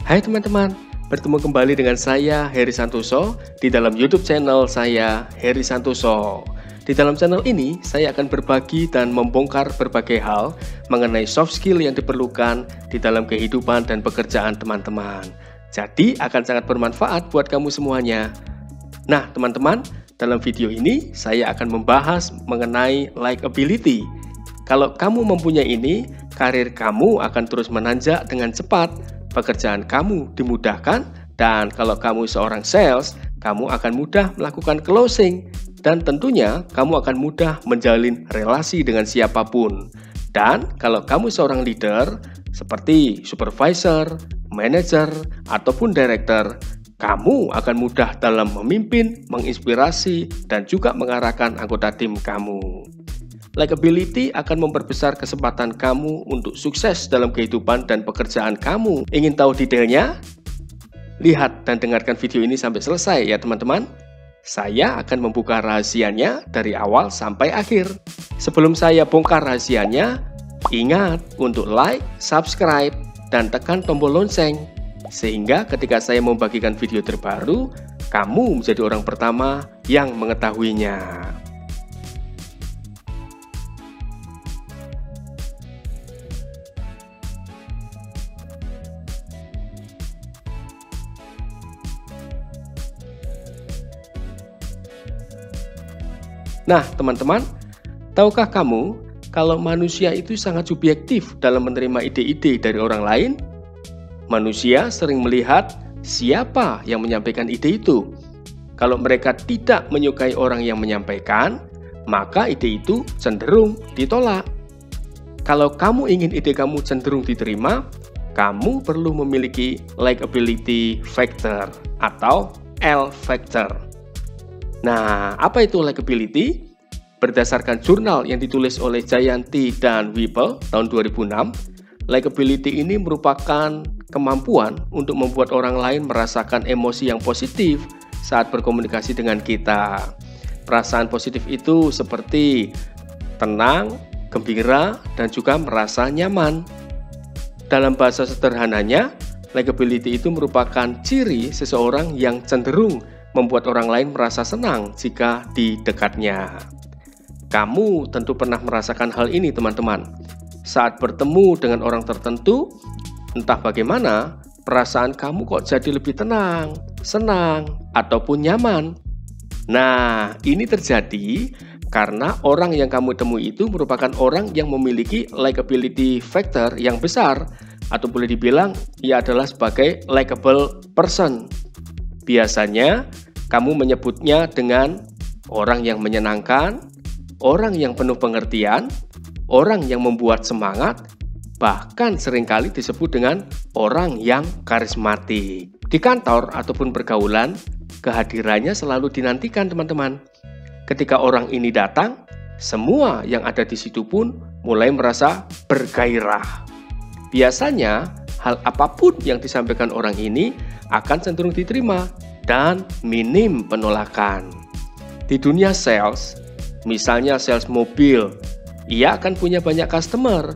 Hai teman-teman, bertemu kembali dengan saya Heri Santoso di dalam YouTube channel saya Heri Santoso. Di dalam channel ini saya akan berbagi dan membongkar berbagai hal mengenai soft skill yang diperlukan di dalam kehidupan dan pekerjaan teman-teman. Jadi akan sangat bermanfaat buat kamu semuanya. Nah teman-teman, dalam video ini saya akan membahas mengenai likability. Kalau kamu mempunyai ini, karir kamu akan terus menanjak dengan cepat. Pekerjaan kamu dimudahkan, dan kalau kamu seorang sales, kamu akan mudah melakukan closing, dan tentunya kamu akan mudah menjalin relasi dengan siapapun. Dan kalau kamu seorang leader, seperti supervisor, manager, ataupun director, kamu akan mudah dalam memimpin, menginspirasi, dan juga mengarahkan anggota tim kamu. Likability akan memperbesar kesempatan kamu untuk sukses dalam kehidupan dan pekerjaan kamu. Ingin tahu detailnya? Lihat dan dengarkan video ini sampai selesai ya teman-teman. Saya akan membuka rahasianya dari awal sampai akhir. Sebelum saya bongkar rahasianya, ingat untuk like, subscribe, dan tekan tombol lonceng. Sehingga ketika saya membagikan video terbaru, kamu menjadi orang pertama yang mengetahuinya. Nah, teman-teman, tahukah kamu kalau manusia itu sangat subjektif dalam menerima ide-ide dari orang lain? Manusia sering melihat siapa yang menyampaikan ide itu. Kalau mereka tidak menyukai orang yang menyampaikan, maka ide itu cenderung ditolak. Kalau kamu ingin ide kamu cenderung diterima, kamu perlu memiliki likability factor atau L factor. Nah, apa itu likability? Berdasarkan jurnal yang ditulis oleh Jayanti dan Whipple tahun 2006, likability ini merupakan kemampuan untuk membuat orang lain merasakan emosi yang positif saat berkomunikasi dengan kita. Perasaan positif itu seperti tenang, gembira, dan juga merasa nyaman. Dalam bahasa sederhananya, likability itu merupakan ciri seseorang yang cenderung membuat orang lain merasa senang jika di dekatnya. Kamu tentu pernah merasakan hal ini teman-teman. Saat bertemu dengan orang tertentu, entah bagaimana, perasaan kamu kok jadi lebih tenang, senang, ataupun nyaman. Nah, ini terjadi karena orang yang kamu temui itu merupakan orang yang memiliki likability factor yang besar, atau boleh dibilang ia adalah sebagai likable person. Biasanya, kamu menyebutnya dengan orang yang menyenangkan, orang yang penuh pengertian, orang yang membuat semangat, bahkan seringkali disebut dengan orang yang karismatik. Di kantor ataupun pergaulan, kehadirannya selalu dinantikan teman-teman. Ketika orang ini datang, semua yang ada di situ pun mulai merasa bergairah. Biasanya, hal apapun yang disampaikan orang ini akan cenderung diterima dan minim penolakan. Di dunia sales, misalnya sales mobil, ia akan punya banyak customer.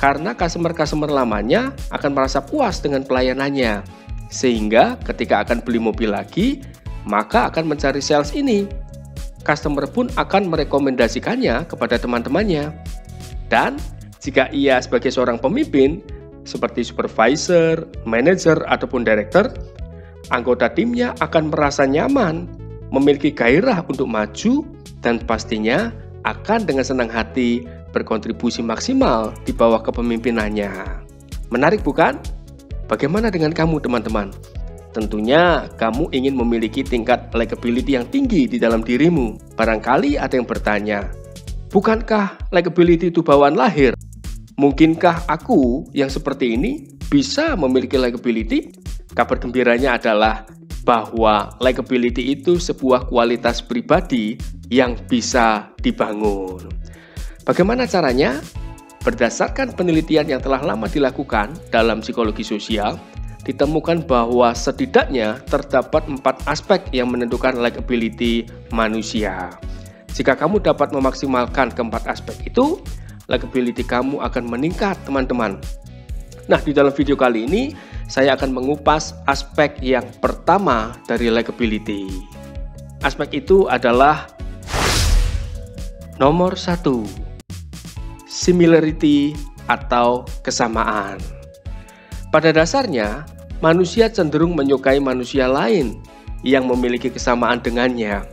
Karena customer lamanya akan merasa puas dengan pelayanannya. Sehingga ketika akan beli mobil lagi, maka akan mencari sales ini. Customer pun akan merekomendasikannya kepada teman-temannya. Dan jika ia sebagai seorang pemimpin, seperti supervisor, manager, ataupun director, anggota timnya akan merasa nyaman, memiliki gairah untuk maju, dan pastinya akan dengan senang hati berkontribusi maksimal di bawah kepemimpinannya. Menarik bukan? Bagaimana dengan kamu teman-teman? Tentunya kamu ingin memiliki tingkat likability yang tinggi di dalam dirimu. Barangkali ada yang bertanya, bukankah likability itu bawaan lahir? Mungkinkah aku yang seperti ini bisa memiliki likability? Kabar gembiranya adalah bahwa likability itu sebuah kualitas pribadi yang bisa dibangun. Bagaimana caranya? Berdasarkan penelitian yang telah lama dilakukan dalam psikologi sosial, ditemukan bahwa setidaknya terdapat 4 aspek yang menentukan likability manusia. Jika kamu dapat memaksimalkan keempat aspek itu, likability kamu akan meningkat teman-teman. Nah, di dalam video kali ini saya akan mengupas aspek yang pertama dari likability. Aspek itu adalah nomor 1, similarity atau kesamaan. Pada dasarnya, manusia cenderung menyukai manusia lain yang memiliki kesamaan dengannya,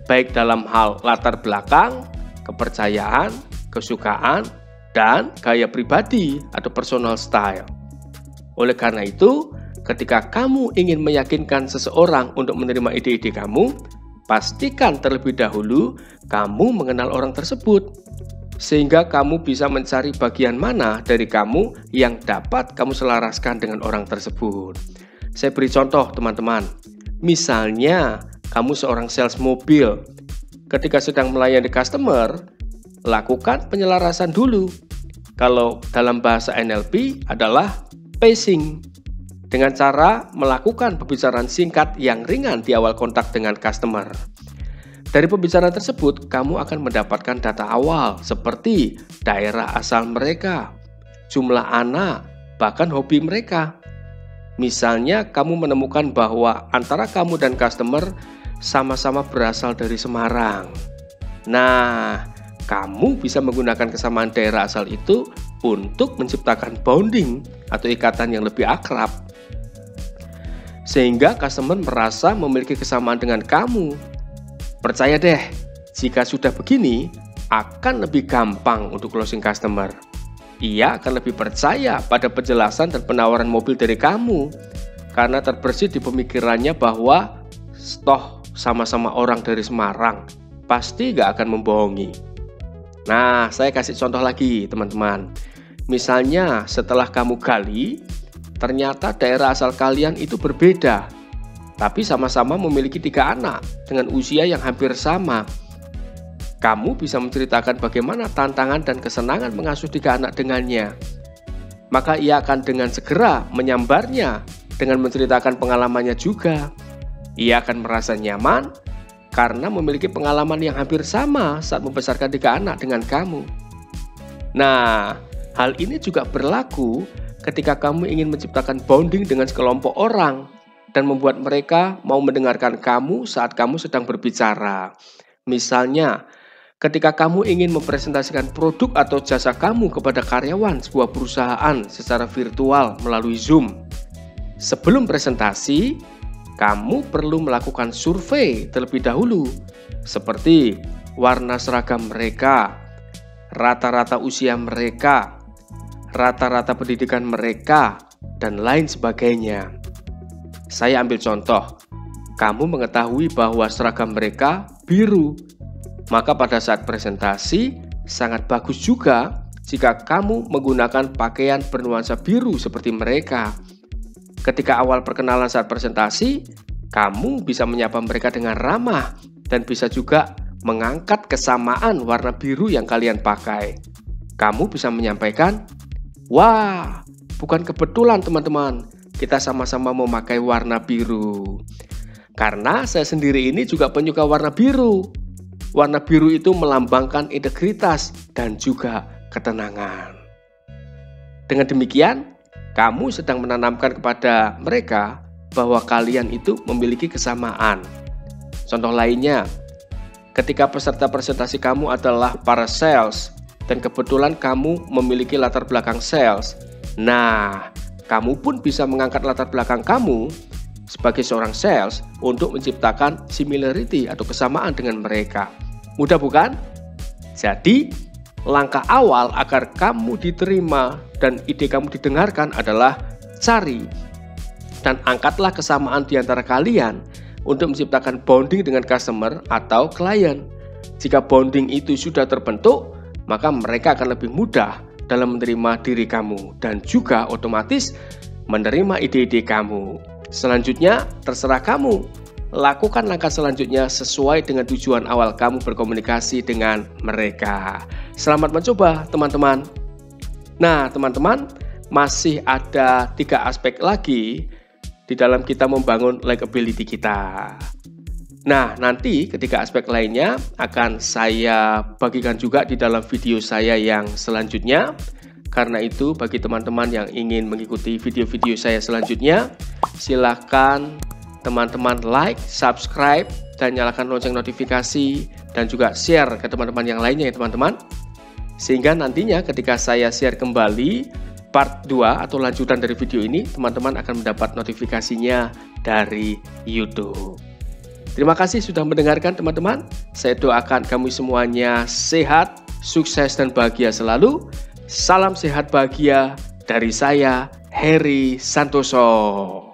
baik dalam hal latar belakang, kepercayaan, kesukaan, dan gaya pribadi atau personal style. Oleh karena itu, ketika kamu ingin meyakinkan seseorang untuk menerima ide-ide kamu, pastikan terlebih dahulu kamu mengenal orang tersebut, sehingga kamu bisa mencari bagian mana dari kamu yang dapat kamu selaraskan dengan orang tersebut. Saya beri contoh, teman-teman. Misalnya, kamu seorang sales mobil. Ketika sedang melayani customer, lakukan penyelarasan dulu. Kalau dalam bahasa NLP adalah pacing, dengan cara melakukan pembicaraan singkat yang ringan di awal kontak dengan customer. Dari pembicaraan tersebut, kamu akan mendapatkan data awal seperti daerah asal mereka, jumlah anak, bahkan hobi mereka. Misalnya, kamu menemukan bahwa antara kamu dan customer sama-sama berasal dari Semarang. Nah, kamu bisa menggunakan kesamaan daerah asal itu untuk menciptakan bonding atau ikatan yang lebih akrab, sehingga customer merasa memiliki kesamaan dengan kamu. Percaya deh, jika sudah begini, akan lebih gampang untuk closing customer. Ia akan lebih percaya pada penjelasan dan penawaran mobil dari kamu, karena terbersit di pemikirannya bahwa toh sama-sama orang dari Semarang, pasti gak akan membohongi. Nah, saya kasih contoh lagi, teman-teman. Misalnya, setelah kamu gali, ternyata daerah asal kalian itu berbeda, tapi sama-sama memiliki 3 anak dengan usia yang hampir sama. Kamu bisa menceritakan bagaimana tantangan dan kesenangan mengasuh 3 anak dengannya. Maka ia akan dengan segera menyambarnya dengan menceritakan pengalamannya juga. Ia akan merasa nyaman karena memiliki pengalaman yang hampir sama saat membesarkan 3 anak dengan kamu. Nah, hal ini juga berlaku ketika kamu ingin menciptakan bonding dengan sekelompok orang dan membuat mereka mau mendengarkan kamu saat kamu sedang berbicara. Misalnya, ketika kamu ingin mempresentasikan produk atau jasa kamu kepada karyawan sebuah perusahaan secara virtual melalui Zoom. Sebelum presentasi, kamu perlu melakukan survei terlebih dahulu, seperti warna seragam mereka, rata-rata usia mereka, rata-rata pendidikan mereka, dan lain sebagainya. Saya ambil contoh, kamu mengetahui bahwa seragam mereka biru, maka pada saat presentasi sangat bagus juga jika kamu menggunakan pakaian bernuansa biru seperti mereka. Ketika awal perkenalan saat presentasi, kamu bisa menyapa mereka dengan ramah dan bisa juga mengangkat kesamaan warna biru yang kalian pakai. Kamu bisa menyampaikan, "Wah, bukan kebetulan teman-teman, kita sama-sama memakai warna biru. Karena saya sendiri ini juga penyuka warna biru. Warna biru itu melambangkan integritas dan juga ketenangan." Dengan demikian, kamu sedang menanamkan kepada mereka bahwa kalian itu memiliki kesamaan. Contoh lainnya, ketika peserta presentasi kamu adalah para sales dan kebetulan kamu memiliki latar belakang sales, nah, kamu pun bisa mengangkat latar belakang kamu sebagai seorang sales untuk menciptakan similarity atau kesamaan dengan mereka. Mudah bukan? Jadi, langkah awal agar kamu diterima dan ide kamu didengarkan adalah cari dan angkatlah kesamaan di antara kalian untuk menciptakan bonding dengan customer atau klien. Jika bonding itu sudah terbentuk, maka mereka akan lebih mudah dalam menerima diri kamu dan juga otomatis menerima ide-ide kamu. Selanjutnya, terserah kamu. Lakukan langkah selanjutnya sesuai dengan tujuan awal kamu berkomunikasi dengan mereka. Selamat mencoba, teman-teman. Nah, teman-teman, masih ada 3 aspek lagi di dalam kita membangun likability kita. Nah, nanti ketiga aspek lainnya akan saya bagikan juga di dalam video saya yang selanjutnya. Karena itu, bagi teman-teman yang ingin mengikuti video-video saya selanjutnya, silahkan teman-teman like, subscribe, dan nyalakan lonceng notifikasi, dan juga share ke teman-teman yang lainnya ya teman-teman. Sehingga nantinya ketika saya share kembali part 2 atau lanjutan dari video ini, teman-teman akan mendapat notifikasinya dari YouTube. Terima kasih sudah mendengarkan teman-teman. Saya doakan kamu semuanya sehat, sukses, dan bahagia selalu. Salam sehat bahagia dari saya, Heri Santoso.